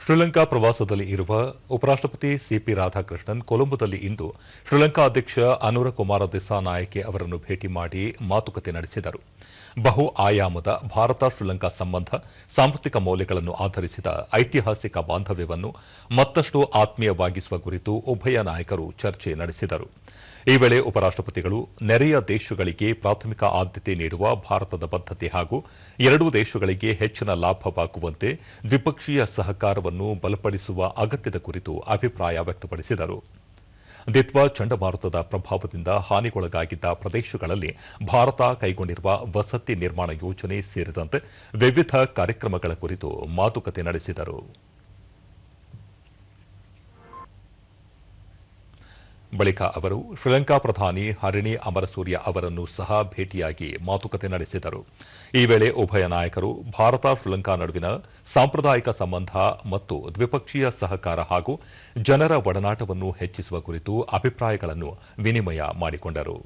ಶ್ರೀಲಂಕಾ ಪ್ರವಾಸದಲ್ಲಿ ಇರುವ ಉಪರಾಷ್ಟ್ರಪತಿ ಸಿಪಿ ರಾಧಾಕೃಷ್ಣನ್ ಕೊಲಂಬೋದಲ್ಲಿ ಇಂದು ಶ್ರೀಲಂಕಾ ಅಧ್ಯಕ್ಷ ಅನುರ ಕುಮಾರ ದಿಸ್ಸಾನಾಯಕೆ ಅವರನ್ನು ಭೇಟಿ ಮಾಡಿ ಮಾತುಕತೆ ನಡೆಸಿದರು. ಬಹು ಆಯಾಮದ ಭಾರತ ಶ್ರೀಲಂಕಾ ಸಂಬಂಧ ಸಾಂಸ್ಕೃತಿಕ ಮೌಲ್ಯಗಳನ್ನು ಆಧರಿಸಿದ ಐತಿಹಾಸಿಕ ಬಾಂಧವ್ಯವನ್ನು ಮತ್ತಷ್ಟು ಆತ್ಮೀಯವಾಗಿಸುವ ಕುರಿತು ಉಭಯ ನಾಯಕರು ಚರ್ಚೆ ನಡೆಸಿದರು. ಈ ವೇಳೆ ಉಪರಾಷ್ಟ್ರಪತಿಗಳು ನೆರೆಯ ದೇಶಗಳಿಗೆ ಪ್ರಾಥಮಿಕ ಆದ್ಯತೆ ನೀಡುವ ಭಾರತದ ಬದ್ಧತೆ ಹಾಗೂ ಎರಡೂ ದೇಶಗಳಿಗೆ ಹೆಚ್ಚಿನ ಲಾಭವಾಗುವಂತೆ ದ್ವಿಪಕ್ಷೀಯ ಸಹಕಾರವನ್ನು ಬಲಪಡಿಸುವ ಅಗತ್ಯದ ಕುರಿತು ಅಭಿಪ್ರಾಯ ವ್ಯಕ್ತಪಡಿಸಿದರು. ದಿತ್ವಾ ಚಂಡಮಾರುತದ ಪ್ರಭಾವದಿಂದ ಹಾನಿಗೊಳಗಾಗಿದ್ದ ಪ್ರದೇಶಗಳಲ್ಲಿ ಭಾರತ ಕೈಗೊಂಡಿರುವ ವಸತಿ ನಿರ್ಮಾಣ ಯೋಜನೆ ಸೇರಿದಂತೆ ವಿವಿಧ ಕಾರ್ಯಕ್ರಮಗಳ ಕುರಿತು ಮಾತುಕತೆ ನಡೆಸಿದರು. ಬಳಿಕ ಅವರು ಶ್ರೀಲಂಕಾ ಪ್ರಧಾನಿ ಹರಿಣಿ ಅಮರಸೂರ್ಯ ಅವರನ್ನು ಸಹ ಭೇಟಿಯಾಗಿ ಮಾತುಕತೆ ನಡೆಸಿದರು. ಈ ವೇಳೆ ಉಭಯ ನಾಯಕರು ಭಾರತ ಶ್ರೀಲಂಕಾ ನಡುವಿನ ಸಾಂಪ್ರದಾಯಿಕ ಸಂಬಂಧ ಮತ್ತು ದ್ವಿಪಕ್ಷೀಯ ಸಹಕಾರ ಹಾಗೂ ಜನರ ಒಡನಾಟವನ್ನು ಹೆಚ್ಚಿಸುವ ಕುರಿತು ಅಭಿಪ್ರಾಯಗಳನ್ನು ವಿನಿಮಯ ಮಾಡಿಕೊಂಡರು.